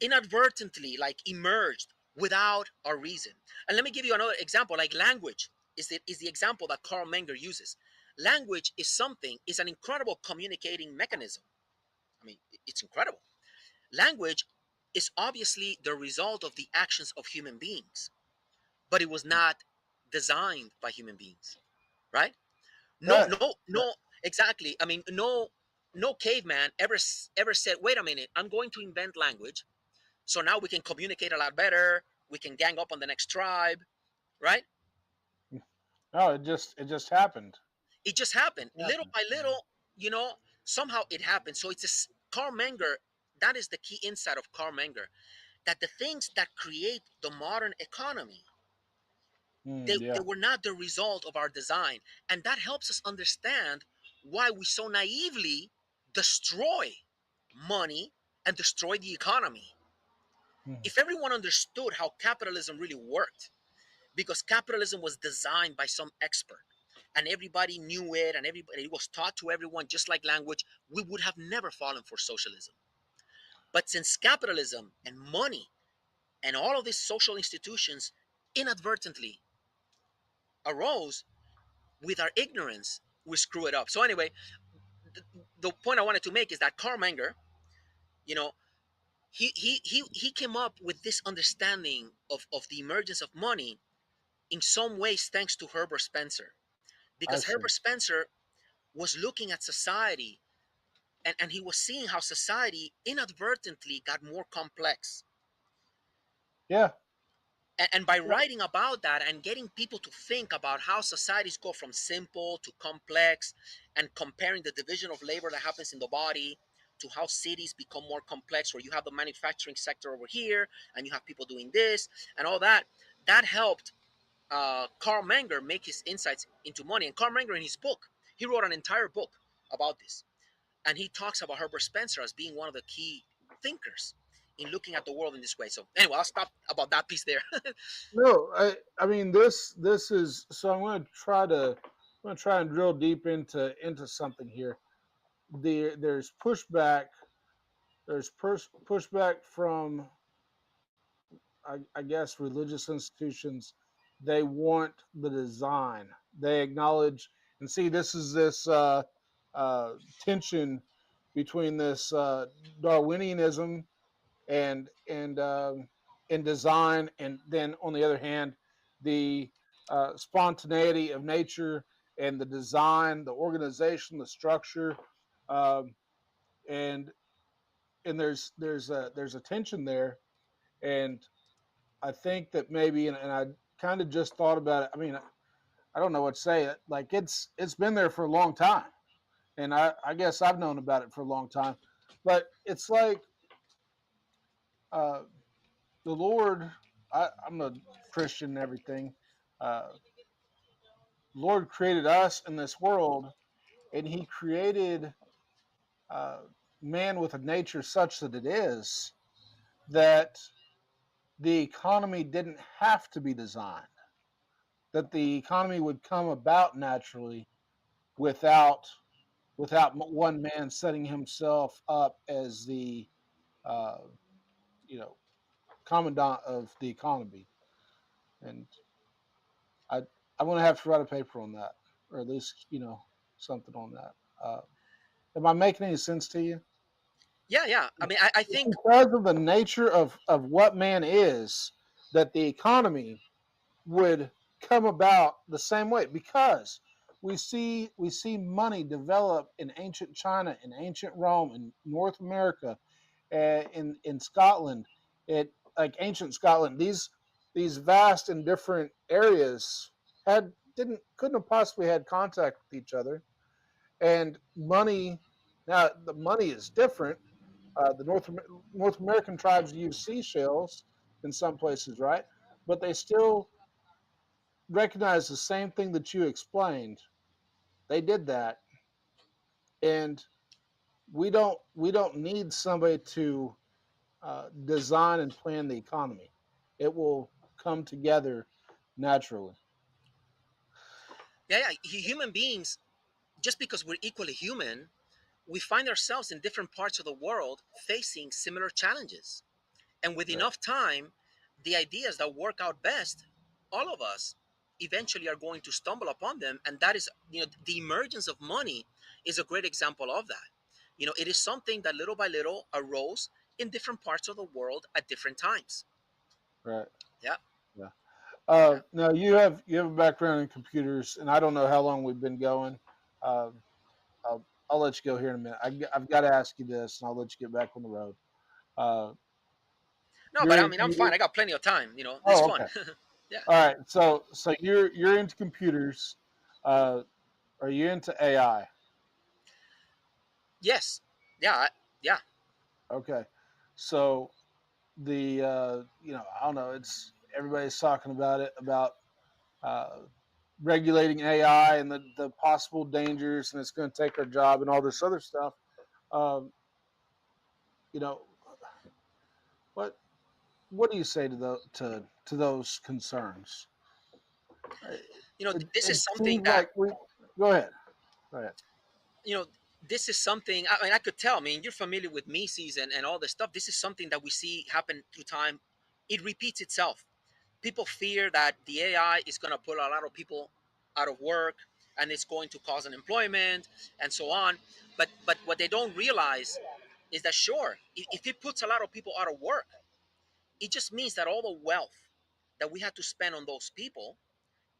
inadvertently like emerged without a reason. And let me give you another example. Like language is the example that Carl Menger uses. Language is an incredible communicating mechanism. I mean, it's incredible. Language is obviously the result of the actions of human beings, but it was not designed by human beings, right? No, Right. no, Right. no, exactly. I mean, no caveman ever said, "Wait a minute, I'm going to invent language, so now we can communicate a lot better. We can gang up on the next tribe," right? No, it just happened. It just happened, It little happened. by little. Somehow it happened. So Carl Menger. That is the key insight of Carl Menger, that the things that create the modern economy, they Yeah. were not the result of our design. And that helps us understand why we so naively destroy money and destroy the economy. Mhm. If everyone understood how capitalism really worked, because capitalism was designed by some expert and everybody knew it, and everybody, it was taught to everyone just like language, we would have never fallen for socialism. But since capitalism and money and all of these social institutions inadvertently arose, with our ignorance, we screw it up. So anyway, the point I wanted to make is that Carl Menger, you know, he came up with this understanding of the emergence of money in some ways thanks to Herbert Spencer, I because see. Herbert Spencer was looking at society, and he was seeing how society inadvertently got more complex. Yeah. And by Yeah. writing about that and getting people to think about how societies go from simple to complex, and comparing the division of labor that happens in the body to how cities become more complex, where you have the manufacturing sector over here and you have people doing this and all that. That helped Carl Menger make his insights into money. And Carl Menger, in his book, he wrote an entire book about this, and he talks about Herbert Spencer as being one of the key thinkers in looking at the world in this way. So anyway, I'll stop about that piece there. No, I mean this is so I'm going to try and drill deep into something here. There's pushback. There's pushback from I guess religious institutions. They want the design. They acknowledge and see this tension between this Darwinianism and design, and then on the other hand, the spontaneity of nature and the design, the organization, the structure, um, and there's a tension there, and I think that maybe, and I kind of just thought about it. I mean, I don't know what to say. Like it's been there for a long time, and I guess I've known about it for a long time, but it's like uh, the Lord. I'm a Christian and everything. Uh, Lord created us in this world, and He created uh, man with a nature such that it is that the economy didn't have to be designed. That the economy would come about naturally without one man setting himself up as the uh, you know commandant of the economy. And I I'm gonna have to write a paper on that, or at least something on that. Am I making any sense to you? Yeah, yeah. I mean, I It's think, because of the nature of what man is that the economy would come about the same way, because we see money develop in ancient China, in ancient Rome, in North America, in Scotland, it like ancient Scotland. These vast and different areas had didn't couldn't have possibly had contact with each other, and money. Now the money is different. The North American tribes use seashells in some places, right? But they still recognize the same thing that you explained. They did that, and we don't need somebody to design and plan the economy. It will come together naturally. yeah, yeah. Human beings, just because we're equally human, we find ourselves in different parts of the world facing similar challenges. And with Right. enough time, the ideas that work out best, all of us eventually are going to stumble upon them. And that is, the emergence of money is a great example of that. It is something that little by little arose in different parts of the world at different times. Right. Yeah, Yeah. yeah. Now you have a background in computers, and I don't know how long we've been going. Um, I'll let you go here in a minute. I've got to ask you this, and I'll let you get back on the road. Uh, No, you're but I in, mean, I'm fine. you I got plenty of time. This is oh, fun. okay. Yeah. All right. So you're into computers. Uh, are you into AI? Yes. Yeah. Yeah. Okay. So the I don't know. It's everybody's talking about it, about uh, regulating AI and the possible dangers, and it's going to take our job and all this other stuff. Um, you know what what do you say to those concerns? Uh, This It is something seems that like we go ahead. Go ahead. you know this is something, I mean, I could tell. I mean, you're familiar with Mises and all this stuff. This is something that we see happen through time. It repeats itself. People fear that the AI is going to put a lot of people out of work, and it's going to cause unemployment and so on. But what they don't realize is that, sure, if it puts a lot of people out of work, it just means that all the wealth that we had to spend on those people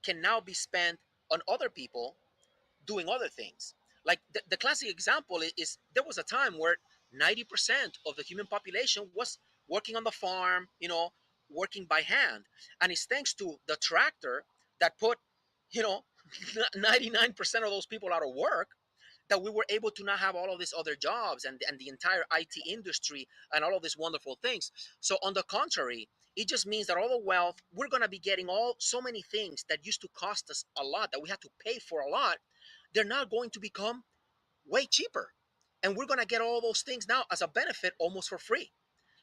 can now be spent on other people doing other things. Like the classic example is there was a time where 90% of the human population was working on the farm, working by hand. And it's thanks to the tractor that put, you know, 99% of those people out of work. that we were able to not have all of these other jobs and the entire IT industry and all of these wonderful things. So on the contrary, it just means that all the wealth, we're going to be getting all so many things that used to cost us a lot, that we had to pay for a lot. They're now going to become way cheaper. And we're going to get all those things now as a benefit almost for free.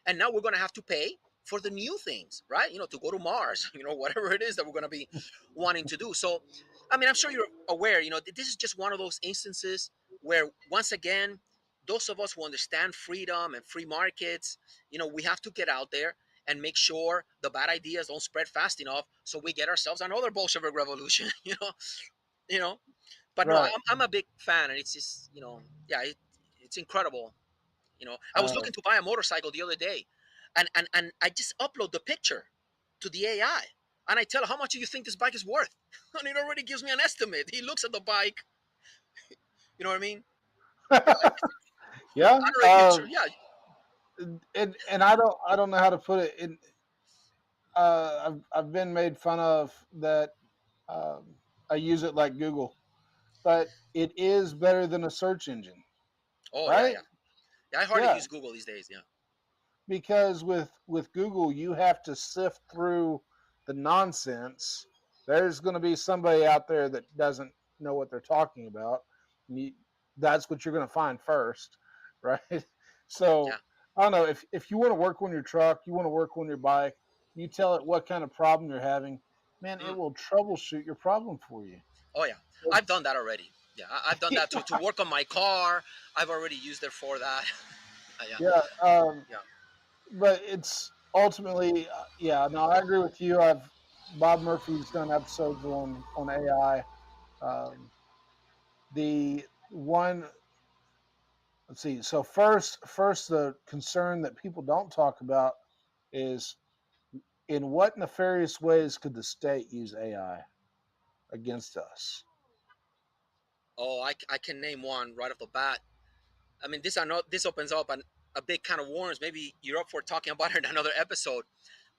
And now we're going to have to pay for the new things, right? To go to Mars, whatever it is that we're going to be wanting to do. So I mean, I'm sure you're aware, this is just one of those instances where, once again, those of us who understand freedom and free markets, we have to get out there and make sure the bad ideas don't spread fast enough, so we get ourselves another Bolshevik revolution. You know but no, Right. I'm a big fan, and it's just, yeah, it's incredible. I was Uh, looking to buy a motorcycle the other day, and I just upload the picture to the AI, and I tell her, how much do you think this bike is worth? And it already gives me an estimate. He looks at the bike, you know what I mean? yeah. Android user, yeah. And I don't know how to put it in. I've been made fun of that. Um, I use it like Google, but it is better than a search engine, Oh yeah, right? yeah. Yeah, I hardly Yeah, use Google these days. Yeah. because with Google you have to sift through the nonsense. There's going to be somebody out there that doesn't know what they're talking about. You, that's what you're going to find first, right? So Yeah. I don't know, if you want to work on your truck, you want to work on your bike, you tell it what kind of problem you're having, man, it Mm. will troubleshoot your problem for you. Oh yeah, I've It's done that already. Yeah, I've done that to work on my car. I've already used it for that. Yeah. yeah, Yeah. but it's ultimately, yeah. No, I agree with you. I've Bob Murphy's done episodes on AI. The one, let's see. So first, the concern that people don't talk about is, in what nefarious ways could the state use AI against us? Oh, I can name one right off the bat. I mean, this I know this opens up a big kind of worms. Maybe you're up for talking about it in another episode.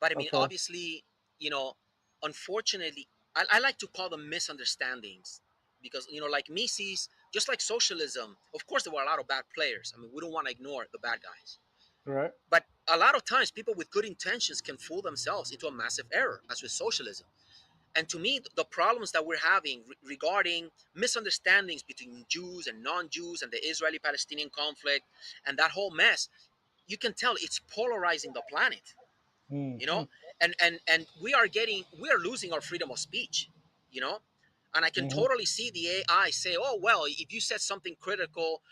But I mean, Okay, obviously, you know, unfortunately, I like to call them misunderstandings, because like Mises, just like socialism. Of course, there were a lot of bad players. I mean, we don't want to ignore the bad guys. all right. But a lot of times, people with good intentions can fool themselves into a massive error, as with socialism. And to me, the problems that we're having regarding misunderstandings between Jews and non-Jews and the Israeli-Palestinian conflict and that whole mess, you can tell it's polarizing the planet. you Mm-hmm. know and we are losing our freedom of speech. you know and I can Mm-hmm. totally see the AI say, oh well, if you said something critical,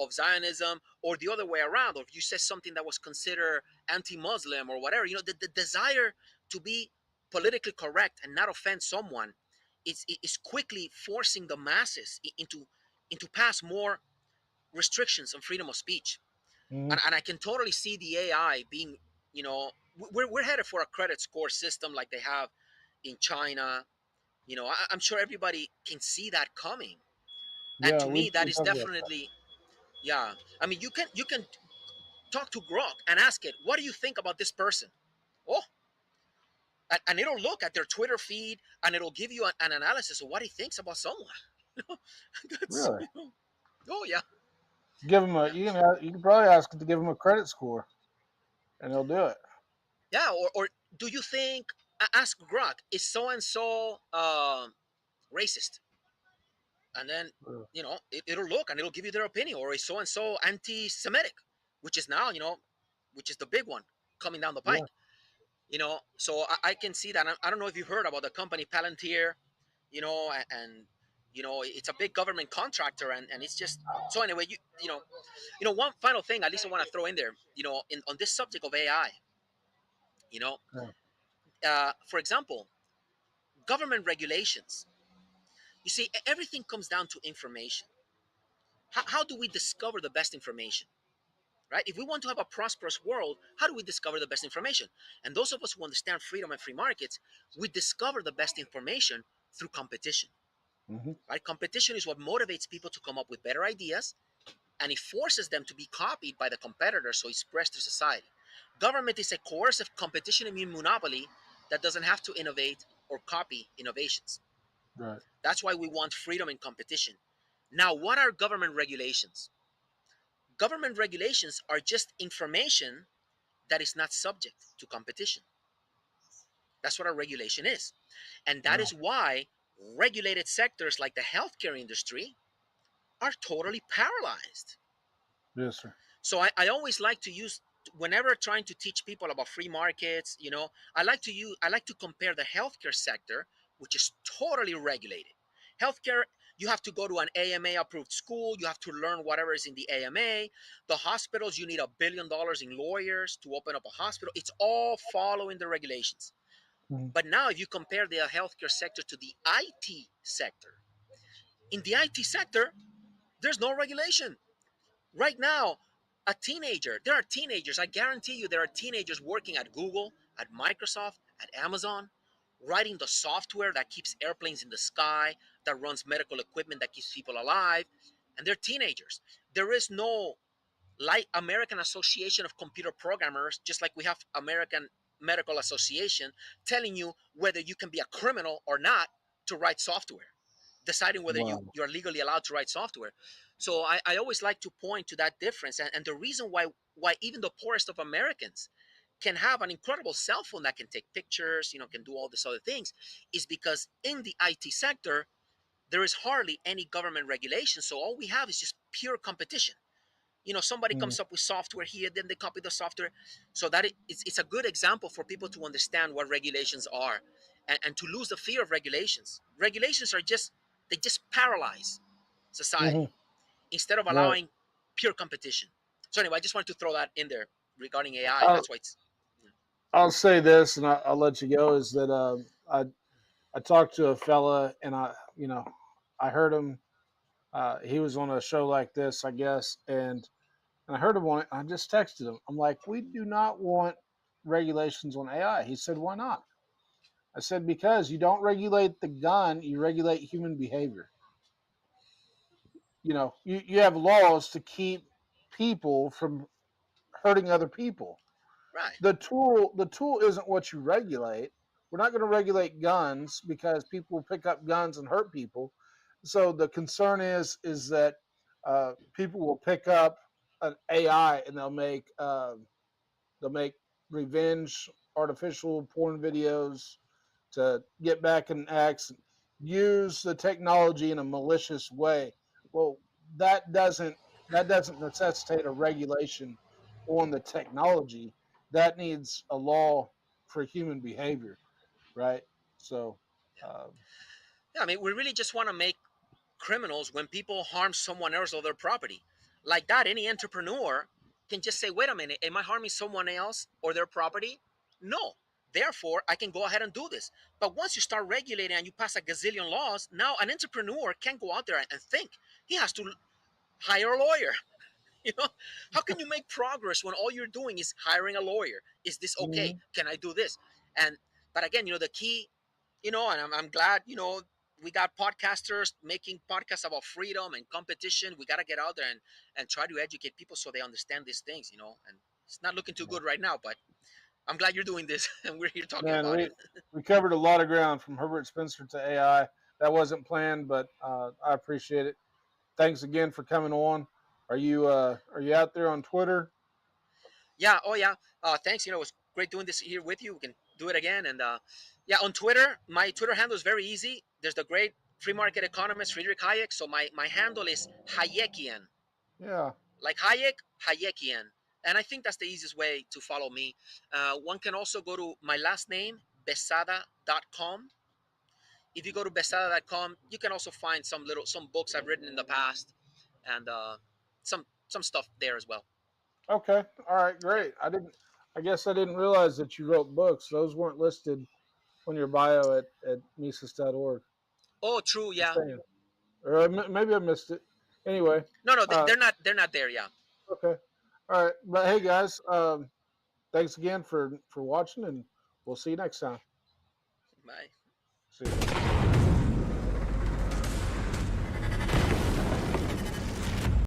of Zionism, or the other way around, or if you said something that was considered anti-Muslim or whatever, the desire to be politically correct and not offend someone is quickly forcing the masses into pass more restrictions on freedom of speech. Mm-hmm. And I can totally see the AI being, we're headed for a credit score system like they have in China. I'm sure everybody can see that coming. And Yeah, to me, that we is talked about definitely, yeah. I mean, you can talk to Grok and ask it, what do you think about this person? Oh, and it'll look at their Twitter feed, and it'll give you an analysis of what he thinks about someone. That's, really. oh yeah. Give them a Yeah. you can probably ask it to give them a credit score, and they'll do it. Yeah, or do you think, ask Grok, is so and so racist? And then it'll look and it'll give you their opinion. Or is so and so anti-Semitic, which is now, which is the big one coming down the Yeah. pike. So I can see that. I don't know if you heard about the company Palantir, and it's a big government contractor, and it's just, so anyway, one final thing at least I want to throw in there, on this subject of AI. you know Yeah. for example, government regulations. You see, everything comes down to information. How do we discover the best information? Right? If we want to have a prosperous world, how do we discover the best information? And those of us who understand freedom and free markets, we discover the best information through competition. Mm-hmm. Right? Competition is what motivates people to come up with better ideas, and it forces them to be copied by the competitors, so it spreads to society. Government is a coercive competition immune monopoly that doesn't have to innovate or copy innovations. Right. That's why we want freedom and competition. Now, what are government regulations? Government regulations are just information that is not subject to competition. That's what a regulation is. And that Yeah. is why regulated sectors like the healthcare industry are totally paralyzed. Yes, sir. So I always like to use, whenever trying to teach people about free markets, I like to compare the healthcare sector, which is totally regulated. Healthcare, you have to go to an AMA approved school, you have to learn whatever is in the AMA. The hospitals, you need $1 billion in lawyers to open up a hospital. It's all following the regulations. Mhm. But now if you compare the healthcare sector to the IT sector, in the IT sector, there's no regulation. Right now, there are teenagers, I guarantee you, there are teenagers working at Google, at Microsoft, at Amazon, writing the software that keeps airplanes in the sky, that runs medical equipment that keeps people alive, and they're teenagers. There is no like American Association of Computer Programmers, just like we have American Medical Association, telling you whether you can be a criminal or not to write software, deciding whether Wow. you are legally allowed to write software. So I always like to point to that difference, and the reason why even the poorest of Americans can have an incredible cell phone that can take pictures, can do all these other things, is because in the IT sector there is hardly any government regulation. So all we have is just pure competition. Somebody Mhm. comes up with software here, then they copy the software. So that it's a good example for people to understand what regulations are, and to lose the fear of regulations. Regulations are just, they just paralyze Mhm. society instead of Right. allowing pure competition. So anyway, I just wanted to throw that in there regarding AI. I'll That's why it's I'll say this, and I'll let you go. Is that I talked to a fella, and I heard him. He was on a show like this, I guess, and I heard him on it. I just texted him. I'm like, we do not want regulations on AI. He said, why not? I said, because you don't regulate the gun, you regulate human behavior. You have laws to keep people from hurting other people. right. The tool isn't what you regulate. We're not going to regulate guns because people pick up guns and hurt people. So the concern is that people will pick up an AI and they'll make revenge artificial porn videos to get back in acts, use the technology in a malicious way. Well, that doesn't that doesn't necessitate a regulation on the technology. That needs a law for human behavior, right? So, uh, Yeah, I mean, we really just want to make criminals when people harm someone else or their property. Like that, any entrepreneur can just say, wait a minute, am I harming someone else or their property? No. Therefore, I can go ahead and do this. But once you start regulating and you pass a gazillion laws, now an entrepreneur can't go out there and think. He has to hire a lawyer. You know, how can you make progress when all you're doing is hiring a lawyer? Is this okay? mhm, Can I do this? And but again, the key, and I'm glad, we got podcasters making podcasts about freedom and competition. We got to get out there and try to educate people so they understand these things, and it's not looking too yeah. good right now, but I'm glad you're doing this and we're here talking Man, about it. we covered a lot of ground from Herbert Spencer to AI. That wasn't planned, but I appreciate it. Thanks again for coming on. Are you out there on Twitter? Yeah. Oh yeah. Thanks. It was great doing this here with you. We can do it again. And yeah, on Twitter, my Twitter handle is very easy. There's the great free market economist Friedrich Hayek. So my handle is Hayekian, Yeah. like Hayek, Hayekian. And I think that's the easiest way to follow me. One can also go to my last name, besada.com. If you go to besada.com, you can also find some books I've written in the past, and some stuff there as well. Okay. All right. Yeah. Great. I guess I didn't realize that you wrote books. Those weren't listed on your bio at Mises.org. Oh, true. Just Yeah. saying. Or maybe I missed it. Anyway. No, no, Uh, they're not there. Yeah. okay. All right. But hey, guys. Thanks again for watching, and we'll see you next time. Bye. See you.